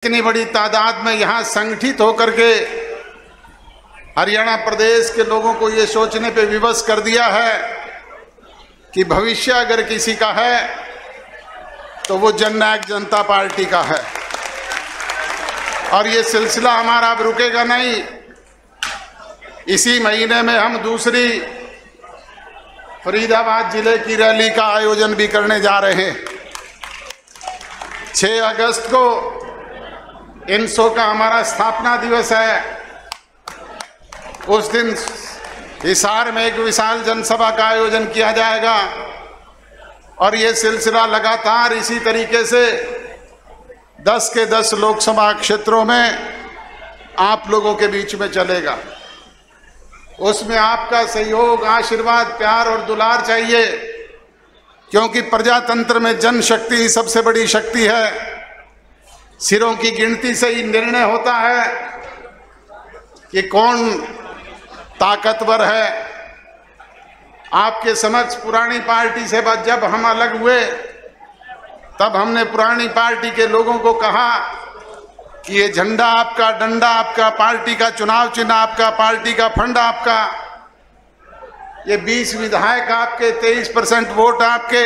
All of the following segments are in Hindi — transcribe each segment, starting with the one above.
इतनी बड़ी तादाद में यहाँ संगठित होकर के हरियाणा प्रदेश के लोगों को ये सोचने पे विवश कर दिया है कि भविष्य अगर किसी का है तो वो जननायक जनता पार्टी का है। और ये सिलसिला हमारा अब रुकेगा नहीं। इसी महीने में हम दूसरी फरीदाबाद जिले की रैली का आयोजन भी करने जा रहे हैं। 6 अगस्त को इनसो का हमारा स्थापना दिवस है। उस दिन हिसार में एक विशाल जनसभा का आयोजन किया जाएगा और ये सिलसिला लगातार इसी तरीके से 10 के 10 लोकसभा क्षेत्रों में आप लोगों के बीच में चलेगा। उसमें आपका सहयोग, आशीर्वाद, प्यार और दुलार चाहिए, क्योंकि प्रजातंत्र में जनशक्ति सबसे बड़ी शक्ति है। सिरों की गिनती से ही निर्णय होता है कि कौन ताकतवर है। आपके समक्ष पुरानी पार्टी से जब हम अलग हुए तब हमने पुरानी पार्टी के लोगों को कहा कि ये झंडा आपका, डंडा आपका, पार्टी का चुनाव चिन्ह आपका, पार्टी का फंड आपका, ये 20 विधायक आपके, 23% वोट आपके,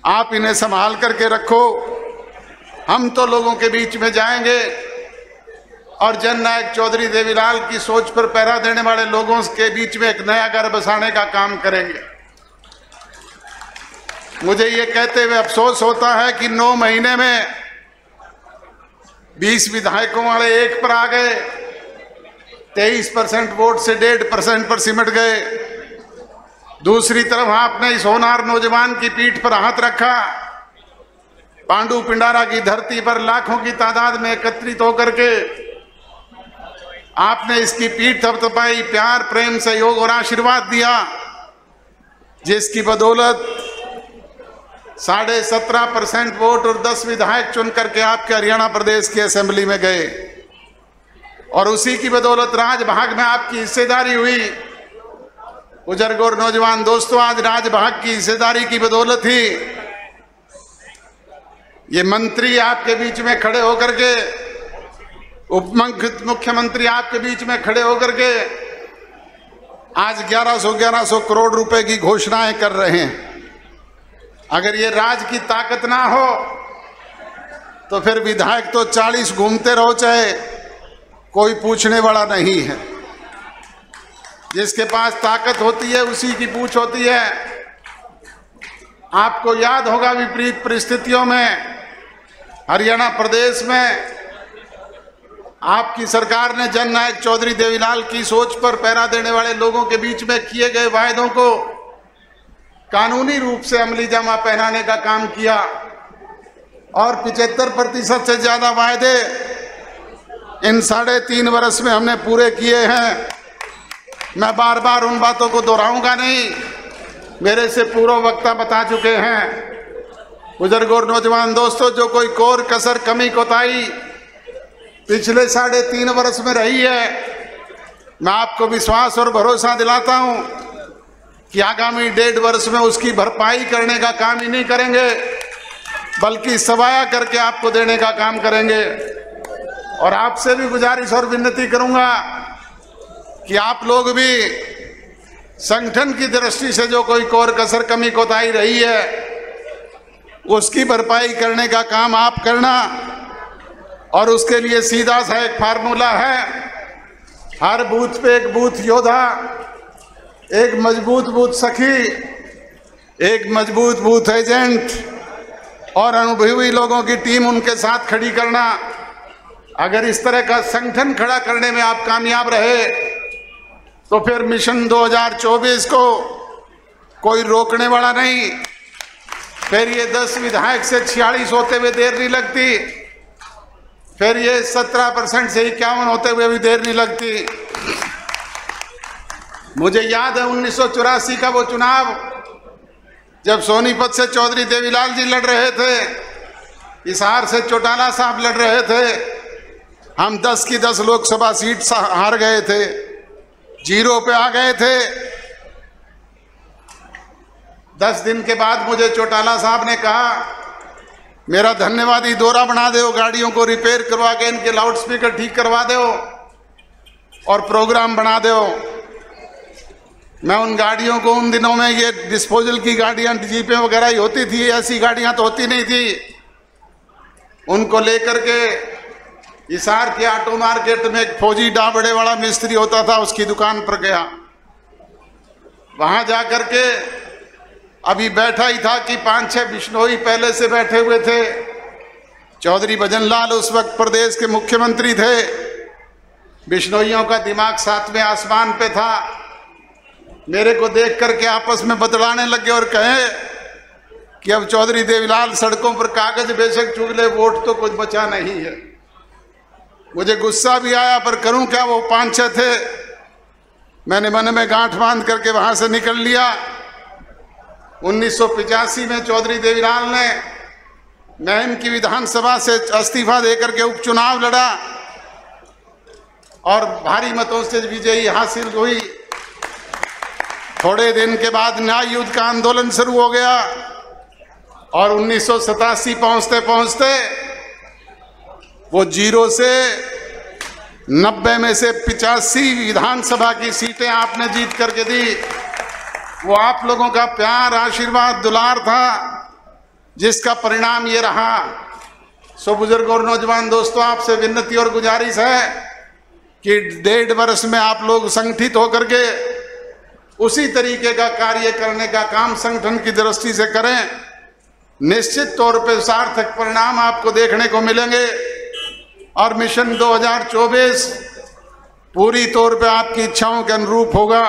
आप इन्हें संभाल करके रखो। हम तो लोगों के बीच में जाएंगे और जननायक चौधरी देवीलाल की सोच पर पहरा देने वाले लोगों के बीच में एक नया घर बसाने का काम करेंगे। मुझे ये कहते हुए अफसोस होता है कि 9 महीने में 20 विधायकों वाले 1 पर आ गए, 23% वोट से 1.5% पर सिमट गए। दूसरी तरफ आपने इस होनहार नौजवान की पीठ पर हाथ रखा। पांडु पिंडारा की धरती पर लाखों की तादाद में एकत्रित होकर के आपने इसकी पीठ थपथपाई, प्यार, प्रेम, सहयोग और आशीर्वाद दिया, जिसकी बदौलत 17.5% वोट और 10 विधायक चुन करके आपके हरियाणा प्रदेश की असेंबली में गए। और उसी की बदौलत राजभाग में आपकी हिस्सेदारी हुई। बुजुर्ग और नौजवान दोस्तों, आज राजभाग की हिस्सेदारी की बदौलत ही ये मंत्री आपके बीच में खड़े होकर के, उप मुख्यमंत्री आपके बीच में खड़े होकर के आज 1100 करोड़ रुपए की घोषणाएं कर रहे हैं। अगर ये राज की ताकत ना हो तो फिर विधायक तो 40 घूमते रहो, चाहे कोई पूछने वाला नहीं है। जिसके पास ताकत होती है उसी की पूछ होती है। आपको याद होगा, विपरीत परिस्थितियों में हरियाणा प्रदेश में आपकी सरकार ने जननायक चौधरी देवीलाल की सोच पर पहरा देने वाले लोगों के बीच में किए गए वायदों को कानूनी रूप से अमली जामा पहनाने का काम किया और 75% से ज्यादा वायदे इन 3.5 वर्ष में हमने पूरे किए हैं। मैं बार बार उन बातों को दोहराऊंगा नहीं, मेरे से पूर्व वक्ता बता चुके हैं। बुजुर्ग और नौजवान दोस्तों, जो कोई कोर कसर, कमी, कोताही पिछले 3.5 वर्ष में रही है, मैं आपको विश्वास और भरोसा दिलाता हूं कि आगामी 1.5 वर्ष में उसकी भरपाई करने का काम ही नहीं करेंगे, बल्कि सवाया करके आपको देने का काम करेंगे। और आपसे भी गुजारिश और विनती करूंगा कि आप लोग भी संगठन की दृष्टि से जो कोई कोर कसर, कमी, कोताही रही है उसकी भरपाई करने का काम आप करना। और उसके लिए सीधा सा एक फार्मूला है, हर बूथ पे एक बूथ योद्धा, एक मजबूत बूथ सखी, एक मजबूत बूथ एजेंट और अनुभवी लोगों की टीम उनके साथ खड़ी करना। अगर इस तरह का संगठन खड़ा करने में आप कामयाब रहे तो फिर मिशन 2024 को कोई रोकने वाला नहीं। फिर ये 10 विधायक से 46 होते हुए देर नहीं लगती, फिर ये 17% से 51 होते हुए भी देर नहीं लगती। मुझे याद है 1984 का वो चुनाव, जब सोनीपत से चौधरी देवीलाल जी लड़ रहे थे, हिसार से चौटाला साहब लड़ रहे थे। हम 10 की 10 लोकसभा सीट हार गए थे, 0 पे आ गए थे। 10 दिन के बाद मुझे चौटाला साहब ने कहा, मेरा धन्यवादी दौरा बना दो, गाड़ियों को रिपेयर करवा के इनके लाउड स्पीकर ठीक करवा दो और प्रोग्राम बना दो। मैं उन गाड़ियों को, उन दिनों में ये डिस्पोजल की गाड़ियां, जीपें वगैरह ही होती थी, ऐसी गाड़ियां तो होती नहीं थी। उनको लेकर के हिसार के ऑटो मार्केट में एक फौजी डाबड़े वाला मिस्त्री होता था, उसकी दुकान पर गया। वहां जाकर के अभी बैठा ही था कि 5-6 बिश्नोई पहले से बैठे हुए थे। चौधरी भजनलाल उस वक्त प्रदेश के मुख्यमंत्री थे। बिश्नोइयों का दिमाग 7वें आसमान पे था। मेरे को देख करके आपस में बतलाने लगे और कहे कि अब चौधरी देवीलाल सड़कों पर कागज बेशक चुग ले, वोट तो कुछ बचा नहीं है। मुझे गुस्सा भी आया, पर करूं क्या, वो 5-6 थे। मैंने मन में गांठ बांध करके वहां से निकल लिया। 1985 में चौधरी देवीलाल ने नैन की विधानसभा से इस्तीफा देकर के उपचुनाव लड़ा और भारी मतों से विजयी हासिल हुई। थोड़े दिन के बाद न्याय युद्ध का आंदोलन शुरू हो गया और 1987 पहुंचते पहुंचते वो 0 से 90 में से 85 विधानसभा की सीटें आपने जीत करके दी। वो आप लोगों का प्यार, आशीर्वाद, दुलार था, जिसका परिणाम ये रहा। सो बुजुर्ग और नौजवान दोस्तों, आपसे विनती और गुजारिश है कि 1.5 वर्ष में आप लोग संगठित होकर के उसी तरीके का कार्य करने का काम संगठन की दृष्टि से करें। निश्चित तौर पर सार्थक परिणाम आपको देखने को मिलेंगे और मिशन 2024 पूरी तौर पे आपकी इच्छाओं के अनुरूप होगा।